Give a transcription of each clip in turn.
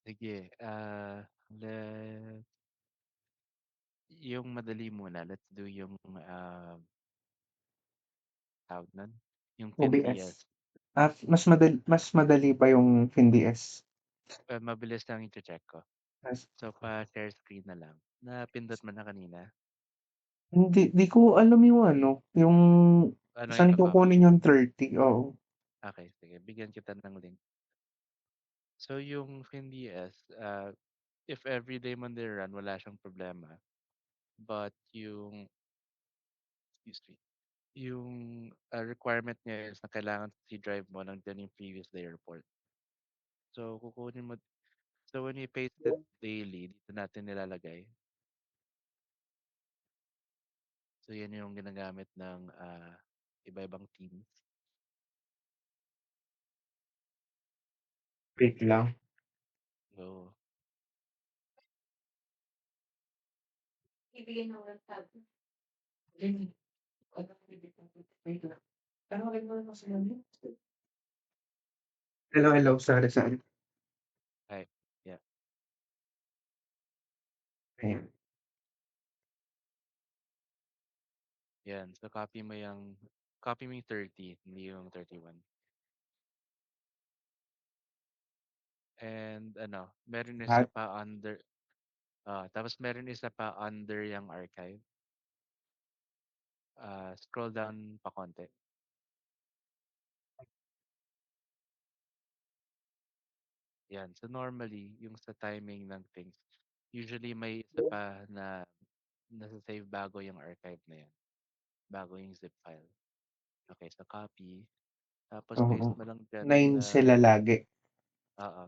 Sige, yung madali muna, let's do yung, tawag nun, yung OBS. FinDS. Mas madali pa yung FinDS. Mabilis lang iche-check ko. Mas So, pa-share screen na lang. Napindot mo na kanina? hindi ko alam yung ano, yung Ano saan iko-copy? kukunin yung 30, oo. Okay, sige. Bigyan kita ng link. So, yung FinDS, if everyday mo nire-run, wala siyang problema. But yung, excuse me, yung requirement niya is na kailangan sa C drive mo nandiyan yung previous day report. So, kukunin mo, so when we paste it daily, dito natin nilalagay. So, yan yung ginagamit ng iba-ibang teams. Wait lang. So, Wait lang. Tanungin mo lang sila niyo. Hello, hello. Sorry, sorry. hi. Yeah. Ayan. Yan. So, copy mo yung 30, hindi yung 31. And ano, meron isa At pa under, tapos meron isa pa under yung archive. Scroll down pa konti. Yan. So normally, yung sa timing ng things, usually may isa pa na nasa-save bago yung archive na yan. Bago yung zip file. Okay, so copy. Tapos oo. paste mo lang dyan 9 sa, sila lagi. oo.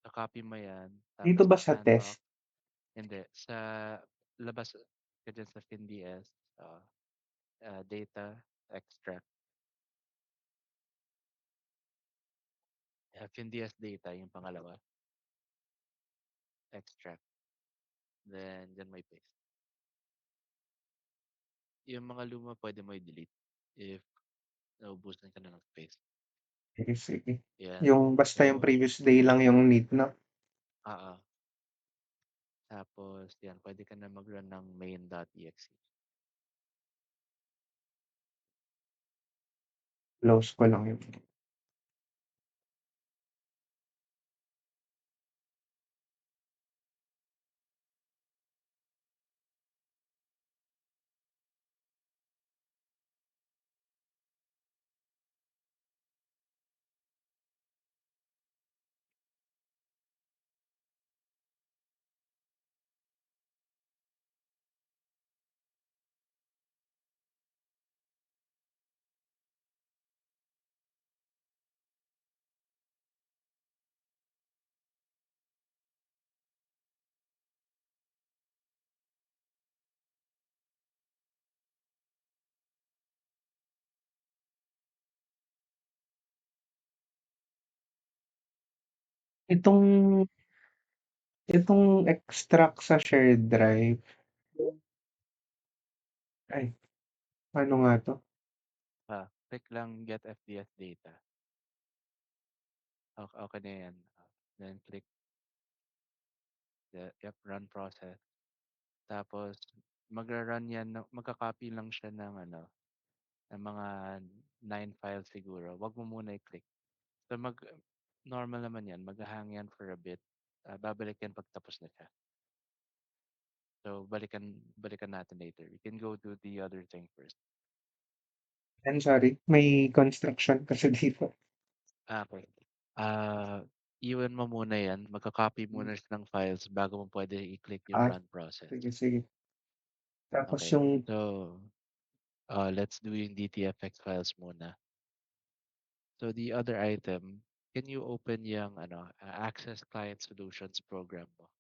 So copy mo yan. Dito Tapos ba sa sa test? sandbox. Hindi. Sa labas ka dyan sa FinDS. Data, extract. FinDS data, yung pangalawa. Extract. Then, dyan may paste. Yung mga luma, pwede mo i-delete if naubusan ka na ng space. Sige, sige. Yan. Yung basta yung So, previous day lang yung need na. ah, tapos, yan, pwede ka na mag-run ng main.exe. Close ko lang yun. Itong itong extract sa shared drive, ay, ano nga 'to? Click lang get FDS data. Okay, okay na yan. Then, click the yep, run process. Tapos, magra-run yan, magka-copy lang siya ng ano, ng mga 9 files siguro. Wag mo muna i-click. So, normal naman yan. Mag-hang yan for a bit. Babalik yan pag tapos na siya. So, balikan natin later. We can go do the other thing first. I'm sorry, may construction kasi dito. Okay. Ah, iwan mo muna yan. Magka-copy muna siya ng files bago mo pwede i-click yung Ah, run process. sige, sige. Tapos Okay. yung So, let's do yung DTFX files muna. So, the other item, can you open yung Access Client Solutions program mo?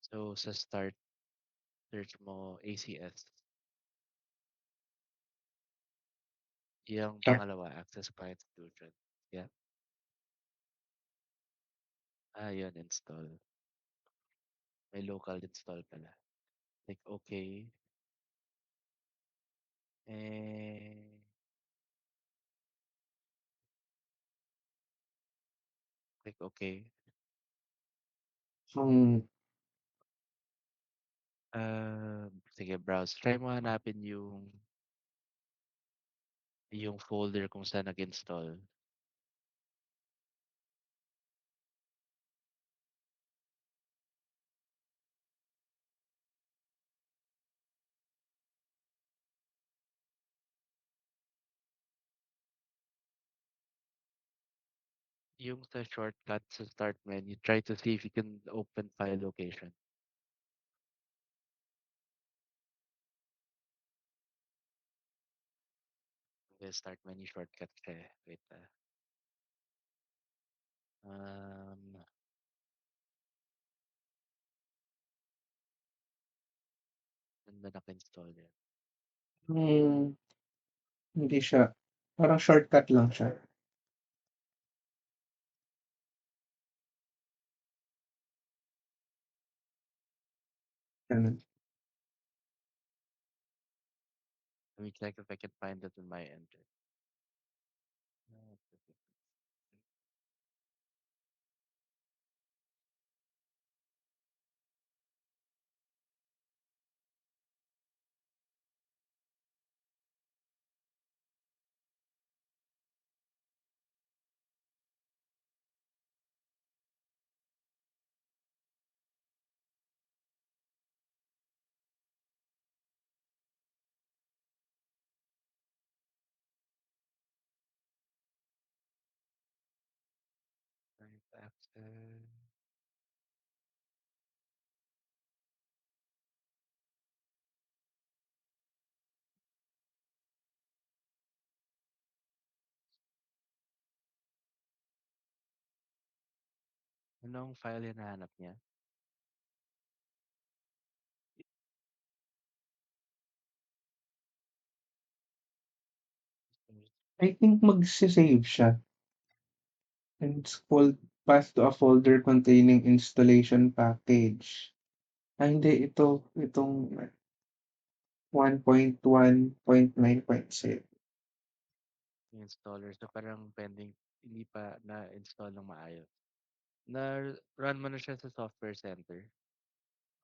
So, sa start, search mo ACS. Yung ah, pangalawa, Access Client Solution. Yeah. Yun, install. May local install pala. Click OK. Eh, Click okay. Hmm, Sige browse. Try mo hanapin yung folder kung saan nag-install. Yung sa shortcut sa start menu, try to see if you can open file location. Okay, start menu shortcut siya eh. Wait Um, saan ba naka-install yan? hmm, hindi siya parang shortcut lang siya, gano'n. Let me check if I can find it in my end. Right access. Anong file hinahanap niya? I think magse-save siya and it's called path to a folder containing installation package. Hindi itong 1.1.9.7. Yung installer. So parang pending, hindi pa na-install ng maayos. Na-run mo na siya sa software center.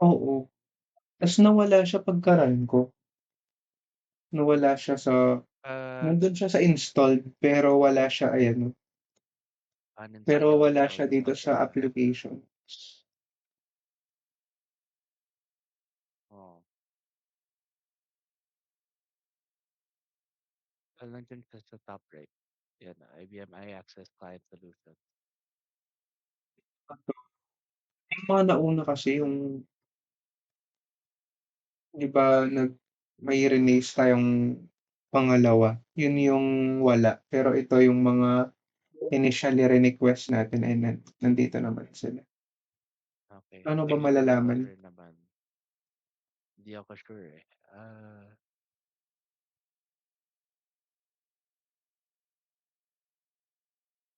Oo, ta's nawala siya pagka-run ko. Nawala siya sa Uh, nandun siya sa installed pero wala siya ayan, pero uninstall wala siya daw dito sa muna. application. Oh. Nandiyan siya sa top right. Yan, IBM iAccess Client Solutions. Yung mga nauna kasi yung 'di ba may release tayong pangalawa, yun yung wala. Pero ito yung mga initially request natin ay nandito naman sila. Okay. Paano ba Sige, malalaman? installer naman. Hindi ako sure eh.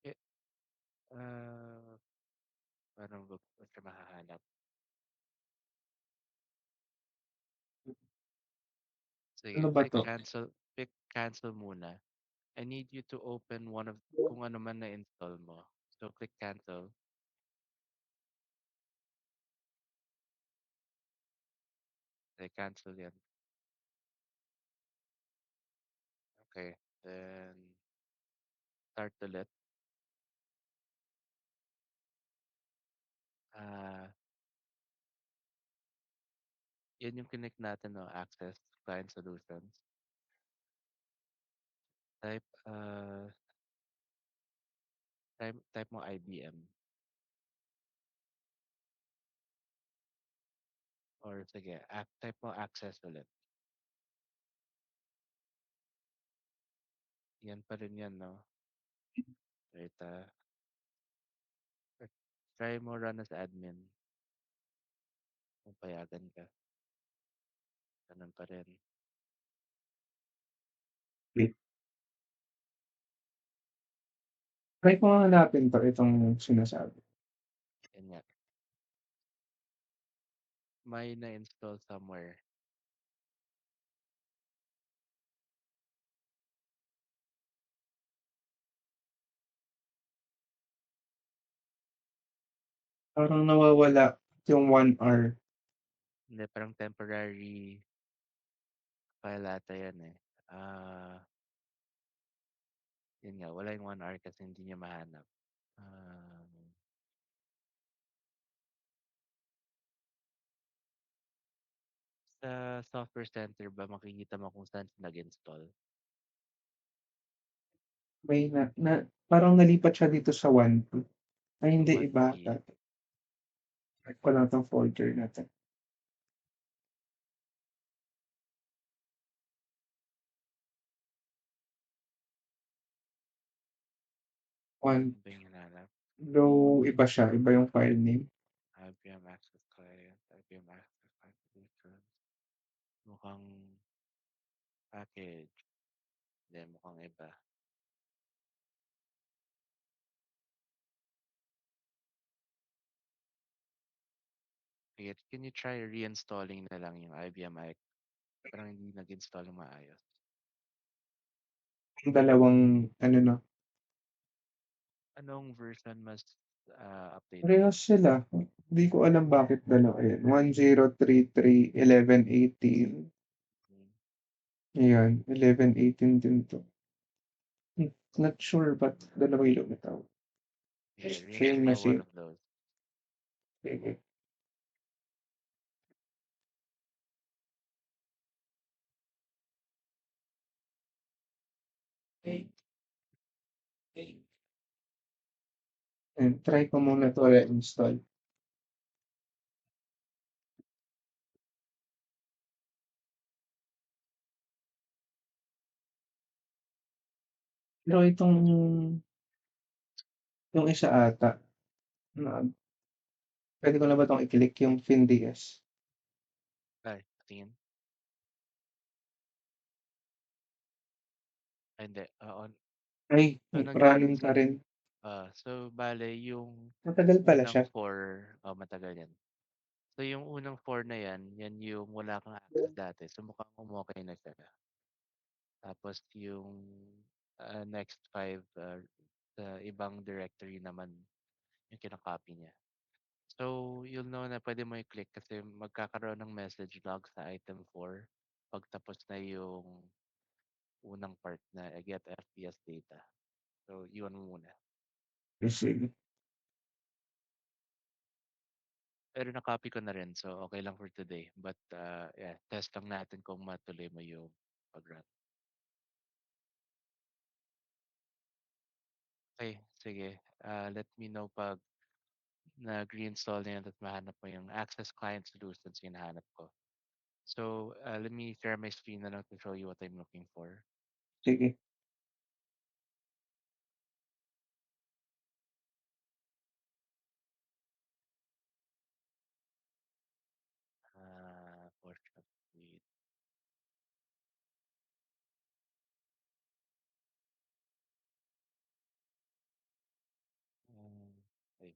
Eh, ah, Parang ba siya mahahanap? Sige, Ano ba 'to? click cancel muna. I need you to open one of kung ano man na-install mo. So click cancel. Okay, cancel yan. Okay. Then start ulit. Ah, yan yung connect natin, no? Access Client Solutions. Type, type mo IBM. Or sige, type mo access ulit. Yan pa rin yan, no? Wait, try mo run as admin. Kung payagan ka. Ganun pa rin. Wait, try ko nga hanapin 'to, itong sinasabi. Yan nga. May na-install somewhere. Parang nawawala yung 1 hour. Hindi, parang temporary file ata yan, eh. Yun nga, wala yung 1 hour kasi hindi niya mahanap. Um, sa software center ba makikita mo kung saan nag-install? May na parang nalipat siya dito sa 1-2. Ay Sa hindi, one iba ata key. 'to. Check ko lang 'tong folder natin. One Ano ba yung hinahanap? though iba siya, iba yung file name. IBM Access Client, IBM Access Applications. Mukhang package. Hindi, mukhang iba. Sige, can you try reinstalling na lang yung IBM I? Parang hindi nag-install ng maayos. Yung dalawang ano 'no, Anong version mas updated? parehas sila. Hindi ko alam bakit dalawa, ayan, 1033 1118. Hmm. Ayan, 1118 din 'to. Not sure ba't dalawa yung lumitaw. Sige, Same na reinstall one same. of those. Sige. Ayan, try ko muna 'to reinstall. Pero itong yung isa ata na puwede ko na ba 'tong i-click yung FinDS? Ay, tingin. Ay, hindi. Ay, So, running pa rin. bale, yung Matagal pala unang siya. four, matagal yan. So, yung unang four na yan, yan yung wala kang access dati. So, mukhang umokay na siya. Tapos, yung next five, sa ibang directory naman, yung kinakopy niya. So, you'll know na pwede mo i-click kasi magkakaroon ng message log sa item 4 pag tapos na yung unang part na get FPS data. So, yun muna. Sige. Pero na-copy ko na rin, so okay lang for today. But yeah, test lang natin kung matuloy mo yung pag-run. Okay, sige. Let me know pag nag-reinstall na yun at mahanap mo yung Access Client Solutions yung hinahanap ko. So, let me share my screen na lang to show you what I'm looking for. Sige. Portion suite. Okay.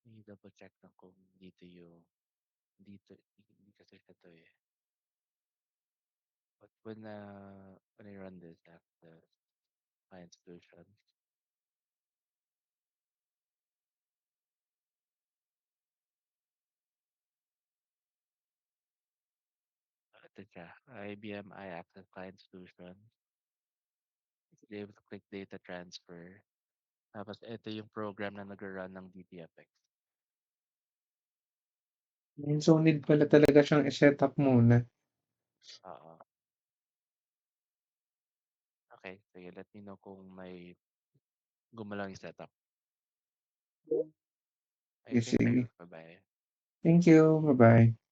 I-double check lang kung dito yung dito hindi kasi siya to eh. But when I run this app, the client solutions, ito siya, IBM iAccess Client Solutions. Be able to click data transfer. Tapos ito yung program na nag-run ng DTFX. So, need pala talaga siyang i-setup muna. Oo. Okay, sige, let me know kung may gumalaw yung setup. Okay, Sige, thank you. sige. Bye-bye. Thank you. Bye-bye.